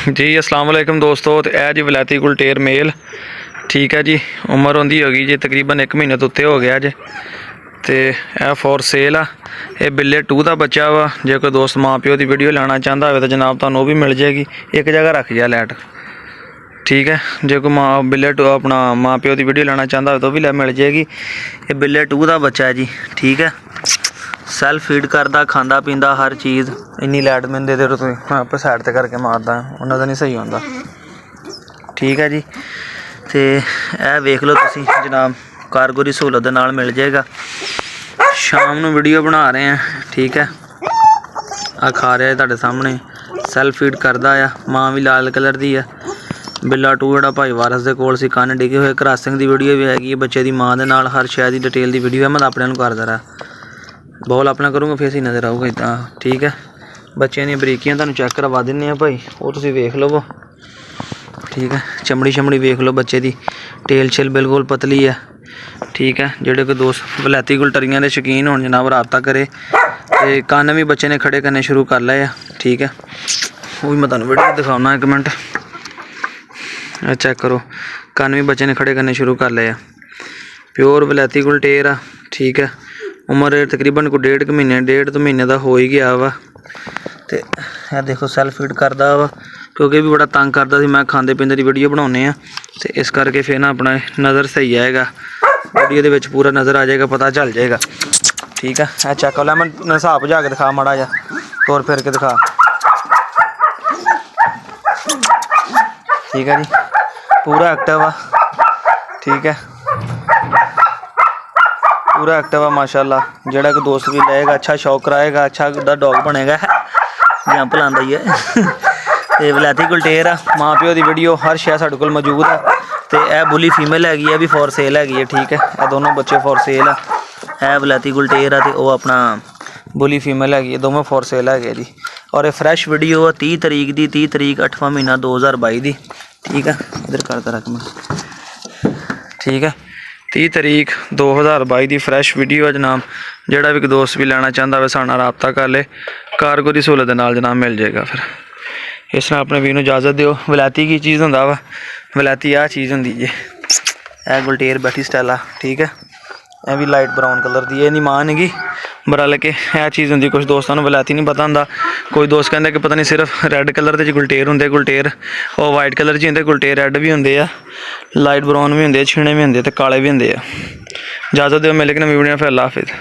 जी अस्सलाम वालेकुम दोस्तों। तो यह जी वलैती गुलटेर मेल ठीक है जी। उम्र उनकी होगी जी तकरीबन 1 महीने तो उत्ते हो गया जे। तो यह फॉर सेल आ। यह बिल्ले 2 का बच्चा वा। जो कोई दोस्त माँ प्यो की वीडियो लाना चाहता हो तो जनाब तुहानू भी मिल जाएगी। एक जगह रख जा लैट ठीक है। जो कोई बिल्ले अपना माँ प्यो की वीडियो लाना चाहता हो तो भी मिल जाएगी। ये बिल्ले 2 का बच्चा है जी ठीक है। सैल्फ फीड करता खाँदा पींदा हर चीज़। इन्नी लैट मैंने दे दो तुम मैं आप साइड से करके मारदा उन्होंने तो नहीं सही होंदा ठीक है जी। तो यह वेख लो तुसी जनाब कारगो की सहूलत के नाल मिल जाएगा। शाम नू वीडियो बना रहे हैं ठीक है। आ खा रहा है तुहाडे सामने सैल्फ फीड करता आ। माँ भी लाल कलर की है। बिल्ला 2 जोड़ा भाई वारस के कोल सी कन्न डिगे हुए क्रॉसिंग की वीडियो भी हैगी। बच्चे की माँ के नाल हर शय की डिटेल की वीडियो है। मैं अपने करता रहा बॉल अपना करूँगा फिर सही नज़र आऊगा इतना ठीक है। बच्चों दी बरीकियां तुहानू चेक करवा दिन्ने भाई वो तुसीं वेख लवो ठीक है। चमड़ी शमड़ी वेख लो बच्चे की टेल शेल बिल्कुल पतली है ठीक है। जोड़े कोई दोस्त वलैती गुलटरियां के शौकीन हो जनाब रबता करे। तो कन्न भी बच्चे ने खड़े करने शुरू कर लए ठीक है। वो भी मैं तुहानू वीडियो दिखाना 1 मिनट चेक करो। कन्न भी बच्चे ने खड़े करने शुरू कर लए। प्योर वलैती गुलटेर आ ठीक है। उम्र तकरीबन को 1.5 महीने 1.5 महीने का हो ही गया वा। तो यह देखो सैल्फ फीड करता वा क्योंकि भी बड़ा तंग करता सी। मैं खाँदे पींदे की वीडियो बनाने तो इस करके फिर ना अपना नज़र सही आएगा वीडियो के पूरा नज़र आ जाएगा पता चल जाएगा ठीक है। यह चेक कर लै मैं हिसाब बुझा के दिखा माड़ा जा तौर फिर के दिखा ठीक है जी। पूरा एक्टिव आ ठीक है। पूरा एक्टिव है माशाल्लाह। जोड़ा कोई दोस्त भी लेगा अच्छा शौक कराएगा अच्छा डॉग बनेगा जंप लांदा ही है। तो वलैती गुलटेर आ माँ प्यो की वीडियो हर शय साढ़े कोल मौजूद है। तो यह बुली फीमेल हैगी है भी फॉर सेल हैगी है ठीक है। यह दोनों बच्चे फॉर सेल है वलैती गुलटेर है तो वह अपना बुली फीमेल हैगी है दोवें फॉर सेल है जी। और ये फ्रैश वीडियो है 30 तरीक की 30 तरीक 8वां महीना 2022 की ठीक है। इधर करता रख मैं ठीक है। 30 तरीक 2022 की फ्रैश वीडियो है जनाब। जोड़ा भी दोस्त भी लेना चाहता हो साढ़े नाल रबता कर ले कारगो की सहूलत के नाल जनाब मिल जाएगा। फिर इस तरह अपने वीर नूं इजाज़त दिओ। वलैती की चीज़ होंदा वा वलैती आ चीज़ होंदी जे। यह गुलटेर बैठी स्टाइल ठीक है। यह भी लाइट ब्राउन कलर की है मां नहीं बरल के यह चीज़ होंगी। कुछ दोस्तों को वलैती नहीं पता होंदा। कोई दोस्त कहते कि पता नहीं सिर्फ रैड कलर के गुलटेर होंगे गुलटेर और वाइट कलर च होंगे गुलटेर रैड भी होंगे लाइट ब्राउन भी होंगे छीने भी होंगे तो काले भी होंगे। इजाज़त दिओ मिल के नवीं वीडियो फिर अल्लाह हाफिज़।